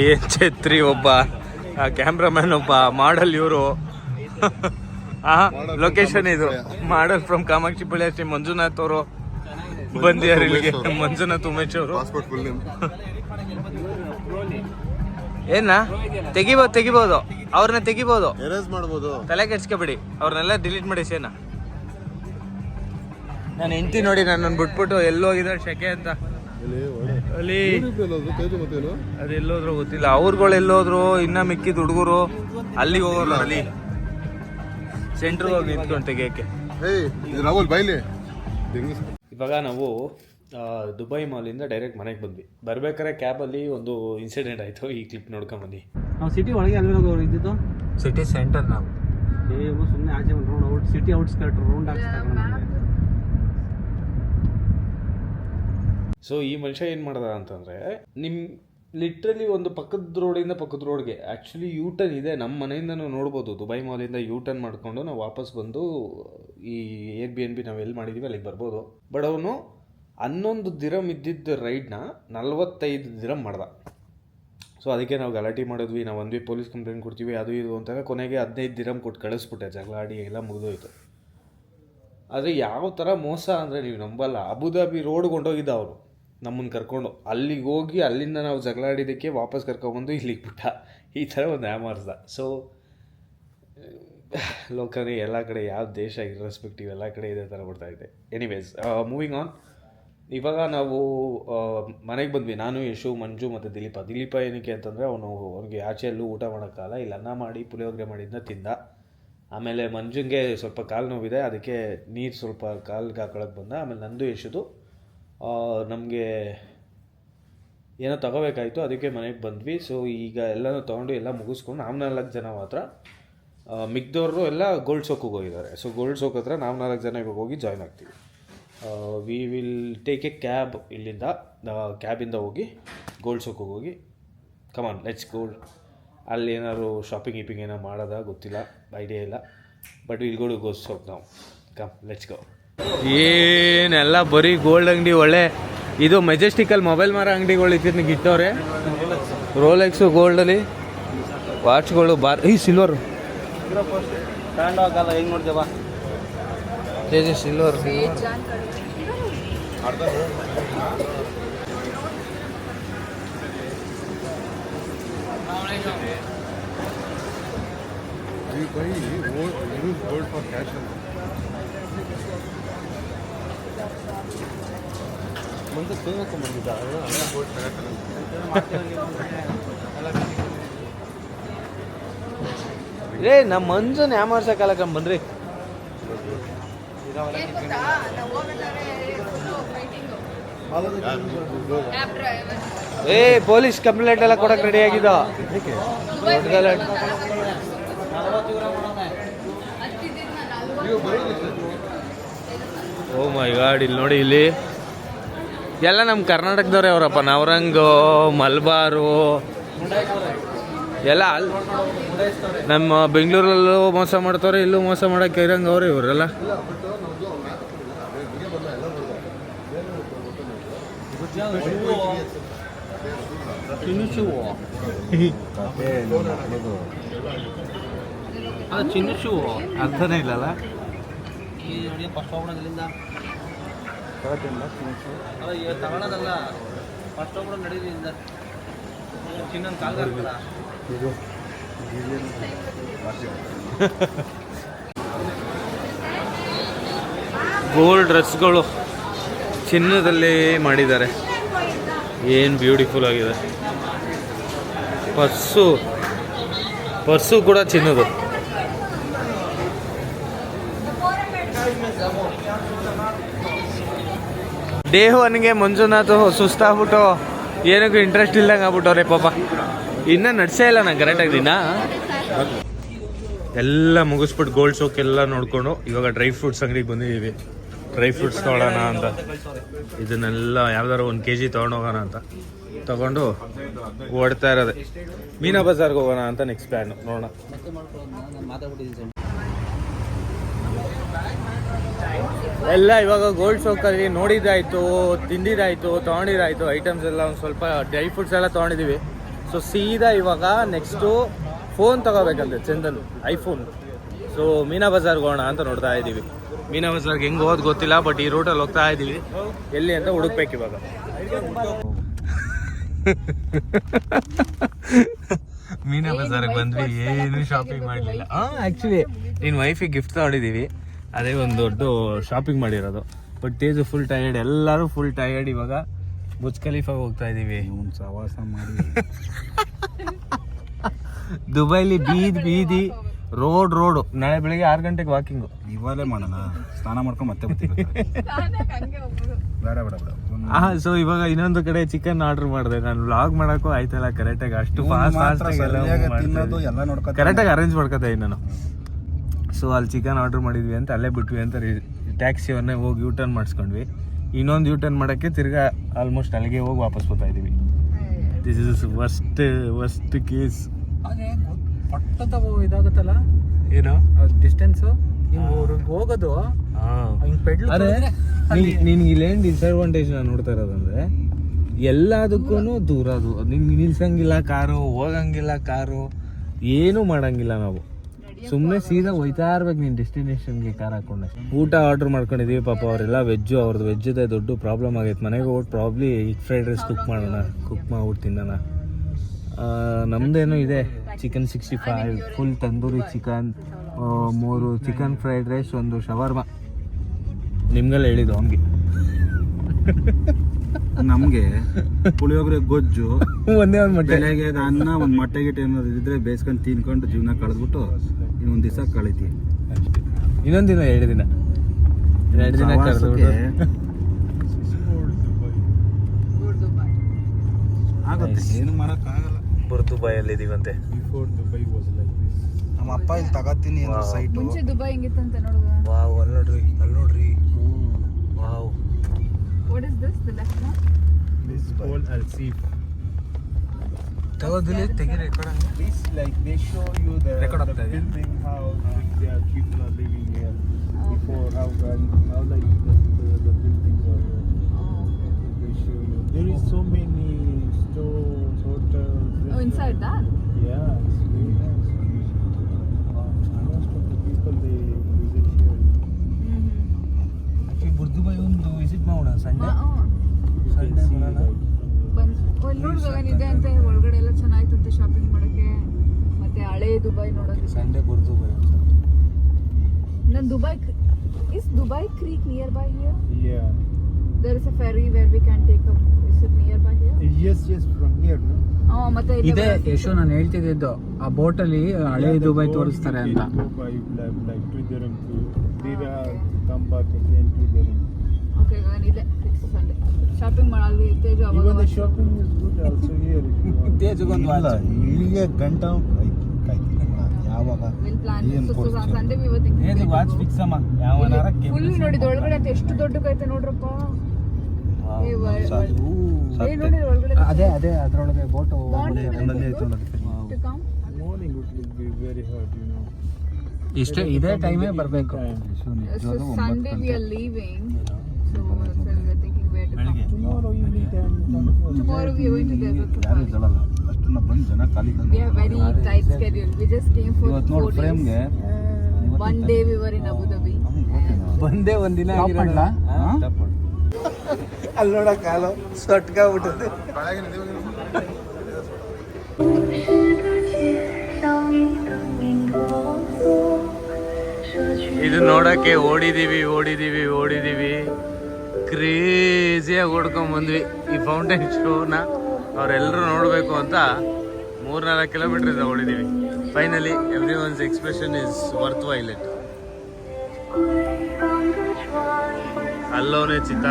ಏನ್ ಛತ್ರಿ ಒಬ್ಬ, ಆ ಕ್ಯಾಮ್ರಾಮನ್ ಒಬ್ಬ, ಮಾಡಲ್ ಇವರು. ಲೊಕೇಶನ್ ಇದು ಮಾಡಲ್ ಫ್ರಮ್ ಕಾಮಾಕ್ಷಿ ಪಳ್ಳಿ ಮಂಜುನಾಥ್ ಅವರು ಬಂದಿದ್ದಾರೆ ಇಲ್ಲಿಗೆ. ಮಂಜುನಾಥ್ ಉಮೇಶ್ ಅವರು. ಏನ ತೆಗಿಬೋದು ಅವ್ರನ್ನ ತೆಗಿಬೋದು, ತಲೆ ಕೆಡ್ಸ್ಕೊಬೇಡಿ, ಅವ್ರನ್ನೆಲ್ಲ ಡಿಲೀಟ್ ಮಾಡಿ ಸೇನ. ನಾನು ಹೆಂಡ್ತಿ ನೋಡಿ ನನ್ನನ್ನು ಬಿಟ್ಬಿಟ್ಟು ಎಲ್ಲೋಗಿದ್ದಾರೆ ಶೆಕೆ ಅಂತ. ಅಲ್ಲಿ ಅದೆಲ್ಲೋದ್ರು ಗೊತ್ತಿಲ್ಲ, ಅವ್ರುಗಳು ಎಲ್ಲೋದ್ರು. ಇನ್ನ ಮಿಕ್ಕಿದ ಹುಡುಗರು ಅಲ್ಲಿಗೆ ಹೋಗೋರು, ಅಲ್ಲಿ ಸೆಂಟ್ರ್ ಹೋಗಿ ನಿಂತ್ಕೊಂಡು ತೆಗಿಯಕ್ಕೆ. ಇವಾಗ ನಾವು ದುಬೈ ಮಾಲಿಂದ ಡೈರೆಕ್ಟ್ ಮನೆಗೆ ಬಂದ್ವಿ. ಬರ್ಬೇಕಾದ್ರೆ ಕ್ಯಾಬಲ್ಲಿ ಒಂದು ಇನ್ಸಿಡೆಂಟ್ ಆಯಿತು, ಈ ಕ್ಲಿಪ್ ನೋಡ್ಕೊಂಬನ್ನಿ. ನಾವು ಸಿಟಿ ಒಳಗೆ ಅಲ್ಲಿ ಇದ್ದಿದ್ದು, ಸಿಟಿ ಸೆಂಟರ್. ನಾವು ಸುಮ್ಮನೆ ಆಚೆ ಒಂದು ರೌಂಡ್ ಸಿಟಿ ಔಟ್ಸ್ಕರ್ಟ್ ರೌಂಡ್ ಹಾಕ್ಸ್ತಾರೆ. ಸೊ ಈ ಮನುಷ್ಯ ಏನು ಮಾಡ್ದ ಅಂತಂದರೆ, ಲಿಟ್ರಲಿ ಒಂದು ಪಕ್ಕದ ರೋಡಿಂದ ಪಕ್ಕದ ರೋಡ್ಗೆ ಆ್ಯಕ್ಚುಲಿ ಯೂ ಟರ್ನ್ ಇದೆ. ನಮ್ಮ ಮನೆಯಿಂದ ನಾವು ನೋಡ್ಬೋದು, ದುಬೈ ಮಾಲಿಂದ ಯೂ ಟರ್ನ್ ಮಾಡಿಕೊಂಡು ನಾವು ವಾಪಸ್ ಬಂದು ಈ Airbnb ನಾವು ಎಲ್ಲಿ ಮಾಡಿದ್ದೀವಿ ಅಲ್ಲಿಗೆ ಬರ್ಬೋದು. ಬಟ್ ಅವನು 11 ದಿರಮ್ ಇದ್ದಿದ್ದ ರೈಡ್ನ 45 ದಿರಮ್ ಮಾಡ್ದ. ಸೊ ಅದಕ್ಕೆ ನಾವು ಗಲಾಟೆ ಮಾಡಿದ್ವಿ, ನಾವು ಅಂದ್ವಿ ಪೊಲೀಸ್ ಕಂಪ್ಲೇಂಟ್ ಕೊಡ್ತೀವಿ ಅದು ಇದು ಅಂತಾಗ ಕೊನೆಗೆ 15 ದಿರಮ್ ಕೊಟ್ಟು ಕಳಿಸ್ಬಿಟ್ಟೆ. ಜಗಳ ಆಡಿ ಎಲ್ಲ ಮುಗಿದೋಯ್ತು. ಆದರೆ ಯಾವ ಥರ ಮೋಸ ಅಂದರೆ ನೀವು ನಂಬಲ್ಲ. ಅಬುದಾಬಿ ರೋಡ್ಗೆ ಹೊಂಟೋಗಿದ್ದ ಅವರು ನಮ್ಮನ್ನು ಕರ್ಕೊಂಡು, ಅಲ್ಲಿಗೆ ಹೋಗಿ ಅಲ್ಲಿಂದ ನಾವು ಜಗಳ ಆಡಿದ್ದಕ್ಕೆ ವಾಪಸ್ ಕರ್ಕೊಬಂದು ಇಲ್ಲಿಗೆ ಬಿಟ್ಟ. ಈ ಥರ ಒಂದು ಆ್ಯಮರ್ಸ್ದ. ಸೊ ಲೋಕಲಿ ಎಲ್ಲ ಕಡೆ ಯಾವ ದೇಶ ಇರ್ರೆಸ್ಪೆಕ್ಟಿವ್ ಎಲ್ಲ ಕಡೆ ಇದೇ ಥರ ಬರ್ತಾಯಿದೆ. Anyways, moving on. ಇವಾಗ ನಾವು ಮನೆಗೆ ಬಂದ್ವಿ, ನಾನು, ಯಶು, ಮಂಜು ಮತ್ತು ದಿಲೀಪ ಏನಕ್ಕೆ ಅಂತಂದರೆ ಅವ್ನಿಗೆ ಆಚೆ ಎಲ್ಲೂ ಊಟ ಮಾಡೋಕ್ಕಾಗಲ್ಲ, ಇಲ್ಲಿ ಅನ್ನ ಮಾಡಿ ಪುಳಿಯೋಗರೆ ಮಾಡಿದ್ದನ್ನ ತಿಂದ. ಆಮೇಲೆ ಮಂಜುಂಗೆ ಸ್ವಲ್ಪ ಕಾಲು ನೋವಿದೆ, ಅದಕ್ಕೆ ನೀರು ಸ್ವಲ್ಪ ಕಾಲಿಗೆ ಹಾಕೊಳಕ್ಕೆ ಬಂದ. ಆಮೇಲೆ ನಂದು ಯಶುದು ನಮಗೆ ಏನೋ ತಗೋಬೇಕಾಯಿತು, ಅದಕ್ಕೆ ಮನೆಗೆ ಬಂದ್ವಿ. ಸೊ ಈಗ ಎಲ್ಲನೂ ತೊಗೊಂಡು ಎಲ್ಲ ಮುಗಿಸ್ಕೊಂಡು ನಾವು 4 ಜನ ಮಾತ್ರ, ಮಿಕ್ದವರು ಎಲ್ಲ ಗೋಲ್ಡ್ ಸೋಕಿಗೆ ಹೋಗಿದ್ದಾರೆ. ಸೊ ಗೋಲ್ಡ್ ಸೋಕ್ ಹತ್ರ ನಾವು 4 ಜನ ಇವಾಗ ಹೋಗಿ ಜಾಯ್ನ್ ಆಗ್ತೀವಿ. We will take A cab ಇಲ್ಲಿಂದ, ಕ್ಯಾಬಿಂದ ಹೋಗಿ ಗೋಲ್ಡ್ ಸೋಕಿಗೆ ಹೋಗಿ ಕಮಾನ್ ಲೆಟ್ಸ್ ಗೋಲ್ಡ್. ಅಲ್ಲಿ ಏನಾದ್ರು ಶಾಪಿಂಗ್ ಏನೋ ಮಾಡೋದ ಗೊತ್ತಿಲ್ಲ, ಐಡಿಯಾ ಇಲ್ಲ. But will go to gold souk ನಾವು. Come let's go. ಏನೆಲ್ಲ ಬರೀ ಗೋಲ್ಡ್ ಅಂಗಡಿ. ಒಳ್ಳೆ ಇದು ಮೆಜೆಸ್ಟಿಕಲ್ ಮೊಬೈಲ್ ಮಾರೋ ಅಂಗಡಿಗಳು ಇತ್ತಿನಿಗೆ ಇಟ್ಟವ್ರೆ. ರೋಲೆಕ್ಸು ಗೋಲ್ಡಲ್ಲಿ ವಾಚ್ಗಳು, ಈ ಸಿಲ್ವರು ಹೆಂಗೆ ನೋಡ್ತೇವ ಸಿಲ್ವರ್. ಮುಂದೆ ಬಂದಿದ್ದ ರೇ ನಮ್ಮ ಮಂಜನ್ ಯಾಮಾರ್ಸಕ್ಕಾಲಕ್ಕ ಬನ್ರಿ. ಪೊಲೀಸ್ ಕಂಪ್ಲೇಂಟ್ ಎಲ್ಲ ಕೊಡಕ್ಕೆ ರೆಡಿ ಆಗಿದ್ದ. ಓ ಮೈ ಗಾಡ್, ಇಲ್ಲಿ ನೋಡಿ, ಇಲ್ಲಿ ಎಲ್ಲ ನಮ್ಮ ಕರ್ನಾಟಕದವ್ರೆ ಅವರಪ್ಪ. ನವರಂಗು, ಮಲ್ಬಾರು ಎಲ್ಲ ನಮ್ಮ ಬೆಂಗಳೂರಲ್ಲೂ ಮೋಸ ಮಾಡ್ತವ್ರೆ, ಇಲ್ಲೂ ಮೋಸ ಮಾಡೋಕ್ಕೆ ಇರಂಗೆ ಅವ್ರೆ ಇವರೆಲ್ಲ. ಚಿನ್ನು ಅರ್ಥನೇ ಇಲ್ಲಲ್ಲ. ತಗೊಳ್ಳೋದಲ್ಲ, ಫಸ್ಟ್ ಹೋಗ್ಬಿಡ ನಡೀಲಿಂದ ಚಿನ್ನೊಂದು ಕಾಲ್ಗಾರ ಗೋಲ್ಡ್ ಡ್ರೆಸ್ಗಳು ಚಿನ್ನದಲ್ಲಿ ಮಾಡಿದ್ದಾರೆ. ಏನು ಬ್ಯೂಟಿಫುಲ್ ಆಗಿದೆ. ಪರ್ಸು ಕೂಡ ಚಿನ್ನದು. ಡೇ 1ಗೆ ಮಂಜುನಾಥ್ ಸುಸ್ತಾಗ್ಬಿಟ್ಟು ಏನಕ್ಕೂ ಇಂಟ್ರೆಸ್ಟ್ ಇಲ್ದಂಗೆ ಆಗ್ಬಿಟ್ಟವ್ರೆ ಪಾಪ. ಇನ್ನೂ ನಡ್ಸೇ ಇಲ್ಲ ನಾನು ಕರೆಕ್ಟಾಗಿ ದಿನ. ಎಲ್ಲ ಮುಗಿಸ್ಬಿಟ್ಟು ಗೋಲ್ಡ್ ಸೋಕ್ ಎಲ್ಲ ನೋಡಿಕೊಂಡು ಇವಾಗ ಡ್ರೈ ಫ್ರೂಟ್ಸ್ ಅಂಗಡಿಗೆ ಬಂದಿದ್ದೀವಿ. ಡ್ರೈ ಫ್ರೂಟ್ಸ್ ತೊಗೊಳ್ಳೋಣ ಅಂತ, ಇದನ್ನೆಲ್ಲ ಯಾವ್ದಾರು 1 kg ತೊಗೊಂಡೋಗೋಣ ಅಂತ ತಗೊಂಡು ಓಡ್ತಾ ಇರೋದೆ. ಮೀನಾ ಬಜಾರ್ಗೆ ಹೋಗೋಣ ಅಂತ ನೆಕ್ಸ್ಟ್ ಪ್ಲ್ಯಾನ್, ನೋಡೋಣ. ಎಲ್ಲ ಇವಾಗ ಗೋಲ್ಡ್ ಸೋಕಲ್ಲಿ ನೋಡಿದ್ದಾಯಿತು, ತಿಂದಿದ್ದಾಯಿತು, ತೊಗೊಂಡಿದ್ದಾಯಿತು. ಐಟಮ್ಸ್ ಎಲ್ಲ ಒಂದು ಸ್ವಲ್ಪ ಡ್ರೈ ಫ್ರೂಟ್ಸ್ ಎಲ್ಲ ತೊಗೊಂಡಿದ್ದೀವಿ. ಸೊ ಸೀದಾ ಇವಾಗ ನೆಕ್ಸ್ಟು ಫೋನ್ ತಗೋಬೇಕಂತೆ ಚಂದನ್, ಐಫೋನ್. ಸೊ ಮೀನಾ ಬಜಾರ್ಗೆ ಹೋಗೋಣ ಅಂತ ನೋಡ್ತಾ ಇದ್ದೀವಿ. ಮೀನಾ ಬಜಾರ್ಗೆ ಹೆಂಗೆ ಹೋಗೋದು ಗೊತ್ತಿಲ್ಲ, ಬಟ್ ಈ ರೂಟಲ್ಲಿ ಹೋಗ್ತಾ ಇದ್ದೀವಿ. ಎಲ್ಲಿ ಅಂತ ಹುಡುಕ್ಬೇಕು ಇವಾಗ. ಮೀನಾ ಬಜಾರ್ಗೆ ಬಂದ್ವಿ, ಏನು ಶಾಪಿಂಗ್ ಮಾಡಲಿಲ್ಲ. ಆ್ಯಕ್ಚುಲಿ ನಿನ್ನ ವೈಫಿಗೆ ಗಿಫ್ಟ್ ತಗೊಂಡಿದ್ದೀವಿ, ಅದೇ ಒಂದು ದೊಡ್ಡ ಶಾಪಿಂಗ್ ಮಾಡಿರೋದು. ಬಟ್ ತೇಜು ಫುಲ್ ಟಯರ್ಡ್, ಎಲ್ಲರೂ ಫುಲ್ ಟಯರ್ಡ್. ಇವಾಗ ಬುರ್ಜ್ ಖಲೀಫಾಗೆ ಹೋಗ್ತಾ ಇದ್ದೀವಿ. ಸವಾಸ ಮಾಡಿ ದುಬೈಲಿ ಬೀದಿ ರೋಡು. ನಾಳೆ ಬೆಳಿಗ್ಗೆ 6 ಗಂಟೆಗೆ ವಾಕಿಂಗು. ಇವಾಗಲೇ ಮಾಡೋಣ, ಸ್ನಾನ ಮಾಡ್ಕೊಂಡು ಮತ್ತೆ ಬರ್ತೀವಿ. ಬೇಡ ಬೇಡ ಬೇಡ. ಸೊ ಇವಾಗ ಇನ್ನೊಂದು ಕಡೆ ಚಿಕನ್ ಆರ್ಡರ್ ಮಾಡಿದೆ. ನಾನು ವ್ಲಾಗ್ ಮಾಡೋಕ್ಕೂ ಆಯ್ತಲ್ಲ ಕರೆಕ್ಟಾಗಿ, ಅಷ್ಟು ಫಾಸ್ಟ್ ಕರೆಕ್ಟಾಗಿ ಅರೇಂಜ್ ಮಾಡ್ಕೊತಾ ಇದ್ದೀನಿ ನಾನು. ಸೊ ಅಲ್ಲಿ ಚಿಕನ್ ಆರ್ಡರ್ ಮಾಡಿದ್ವಿ ಅಂತ ಅಲ್ಲೇ ಬಿಟ್ವಿ ಅಂತ ಟ್ಯಾಕ್ಸಿಯವ್ರನ್ನೇ ಹೋಗಿ ಯೂ ಟರ್ನ್ ಮಾಡಿಸ್ಕೊಂಡ್ವಿ. ಇನ್ನೊಂದು ಯೂ ಟರ್ನ್ ಮಾಡೋಕ್ಕೆ ತಿರ್ಗಾ ಆಲ್ಮೋಸ್ಟ್ ಅಲ್ಲಿಗೆ ಹೋಗಿ ವಾಪಸ್ ಬರ್ತಾ ಇದ್ದೀವಿ. This is worst case. ಪಟ್ಟದ ಇದಾಗುತ್ತಲ್ಲ, ಏನು ಡಿಸ್ಟೆನ್ಸು ಹೋಗೋದು. ನಿನ್ಗೆ ಇಲ್ಲೇನು ಡಿಸ್ಅಡ್ವಾಂಟೇಜ್ ನಾನು ನೋಡ್ತಾ ಇರೋದಂದ್ರೆ, ಎಲ್ಲದಕ್ಕೂ ದೂರ. ಅದು ನಿನ್ಗೆ ನಿಲ್ಸಂಗಿಲ್ಲ ಕಾರು, ಹೋಗಂಗಿಲ್ಲ ಕಾರು, ಏನೂ ಮಾಡಂಗಿಲ್ಲ. ನಾವು ಸುಮ್ಮನೆ ಸೀದಾ ಹೋಯ್ತಾ ಇರ್ಬೇಕು ನೀನು ಡೆಸ್ಟಿನೇಷನ್ಗೆ ಕಾರ್ ಹಾಕೊಂಡೆ. ಊಟ ಆರ್ಡರ್ ಮಾಡ್ಕೊಂಡಿದ್ದೀವಿ. ಪಾಪ ಅವರೆಲ್ಲ ವೆಜ್ಜು, ಅವ್ರದ್ದು ವೆಜ್ಜದೇ ದೊಡ್ಡ ಪ್ರಾಬ್ಲಮ್ ಆಗೈತೆ. ಮನೆಗೆ ಹೋಗ್ಬಿಟ್ಟು probably egg fried rice cook ಮಾಡ್ಬಿಟ್ಟು ತಿನ್ನೋಣ. ನಮ್ಮದೇನೋ ಇದೆ chicken 65, full tandoori chicken, 3 chicken fried rice, 1 shawarma. ನಿಮ್ಗೆಲ್ಲ ಹೇಳಿದ್ದು ಹಂಗೆ. ನಮಗೆ ಪುಳಿಯೋಗರೆ ಗೊಜ್ಜು, ಒಂದೇ ಒಂದು ಮೊಟ್ಟೆ, ಬೆಳಗ್ಗೆ ಅನ್ನ, ಒಂದು ಮೊಟ್ಟೆ ಗಿಟ್ಟೆ ಏನಾದ್ರು ಇದ್ರೆ ಬೇಯಿಸ್ಕೊಂಡು ತಿನ್ಕೊಂಡು ಜೀವನ ಕಳೆದ್ಬಿಟ್ಟು ಇನ್ನೊಂದು ದಿವಸ ಕಳಿತೀವಿ. ಇನ್ನೊಂದು ದಿನ 2 ದಿನ ಕಳೆದ್ಬಿಟ್ಟು ಆಗುತ್ತೆ, ಏನು ಮಾಡೋಕ್ಕಾಗಲ್ಲ. ದುಬೈಯಲ್ಲಿ ಇದೀವಂತೆ. ನಮ್ಮ ಅಪ್ಪ ಇಲ್ಲಿ ತಗೋತೀನಿ ಅಂದ್ರೆ ಸೈಟು. ಮುಂಚೆ ದುಬೈ ಹೆಂಗಿತ್ತಂತೆ ನೋಡುವ. ವಾವ್, ಅಲ್ಲಿ ನೋಡ್ರಿ. Wow, what is this, the left one? This ಕೋಲ್ ಅಲ್ ಸೀಫ್. ತಗೋದಿಲ್ಲ, ತೆಗಿ record. This like they show you the building, how the people are living here before, how like the buildings are here. They show you. There is so many stores, hotels. Oh, inside that? Yeah, it's really nice. Most of the people they visit here. Burj Dubai ಒಂದು visit ಮಾಡೋಣ Sunday. You can see like ನೋಡ್ಬೇಕೇನಿದೆ ಅಂತ. ಒಳಗಡೆ ಎಲ್ಲ ಚೆನ್ನಾಗಿತ್ತಂತೆ shopping ಮಾಡೋಕ್ಕೆ, ಮತ್ತೆ ಹಳೆ Dubai ನೋಡೋದಕ್ಕೆ. Sunday Burj Dubai. ನಾನು Dubai creek near by here? yeah. There is a ferry where we can take a, is it nearby here? Yes, from here, no? ಮತ್ತೆ ಇದೆ ಯಶು, ನಾನು ಹೇಳ್ತಿದ್ದು ಆ ಬೋಟಲ್ಲಿ ಹಳೆ ದುಬೈ ತೋರಿಸ್ತಾರೆ ಅಂತ. Dubai, like to Durham to Dira, come back again to Durham. Okay, ಇದೆ fix Sunday shopping ಮಾಡಲ್ವಿ. Teju Even ಅವಾಗ the shopping is good also here if you want. ತೇಜುಗೊಂದು ಇಲ್ಲಿಗೆ ಗಂಟ ಯಾವಾಗ will plan. Sunday we were thinking watch fix ಅಮ್ಮ. ಯಾವನಾರ full ನೋಡಿದ ಒಳಗಡೆ ಅಂತ ಎಷ್ಟು ದೊಡ್ಡಕೈತೆ ನೋಡ್ರಪ್ಪ. ನೋಡಿ ಒಳಗಡೆ ಅದೇ ಅದ್ರೊಳಗೆ boat to come. Morning it will be very hot, you know. ಇಷ್ಟೇ ಇದೇ ಟೈಮೇ ಬರಬೇಕು. So Sunday we are leaving. So we are thinking where to come. Tomorrow evening time. Tomorrow we are going to desert ಯಾರು safari. ಇದ್ದಲ್ಲ, ಅಷ್ಟು ಬಂದು ಜನ ಖಾಲಿ We have very tight schedule. We just came for ಇವತ್ತು 4 ನೋಡಿ ಫ್ರೇಮ್ಗೆ days. One day we were in Abu Dhabi. ಬಂದೇ ಒಂದಿನ Stop ಮಾಡ್ಲಾ? ಅಲ್ಲಿ ನೋಡ ಕಾಲು ಸೊಟ್ಕಾಗ್ಬಿಟ್ಟದೆ. ಇದು ನೋಡಕ್ಕೆ ಓಡಿದೀವಿ ಕ್ರೇಜಿಯಾಗಿ ಓಡ್ಕೊಂಡ್ ಬಂದ್ವಿ ಈ ಫೌಂಟೇನ್ ಶೋನ. ಅವರೆಲ್ಲರೂ ನೋಡಬೇಕು ಅಂತ 3-4 ಕಿಲೋಮೀಟರ್ ಇಂದ ಓಡಿದೀವಿ. Finally every one's expression is worthwhile it. ಅಲ್ಲೋನೆ ಚಿತ್ತ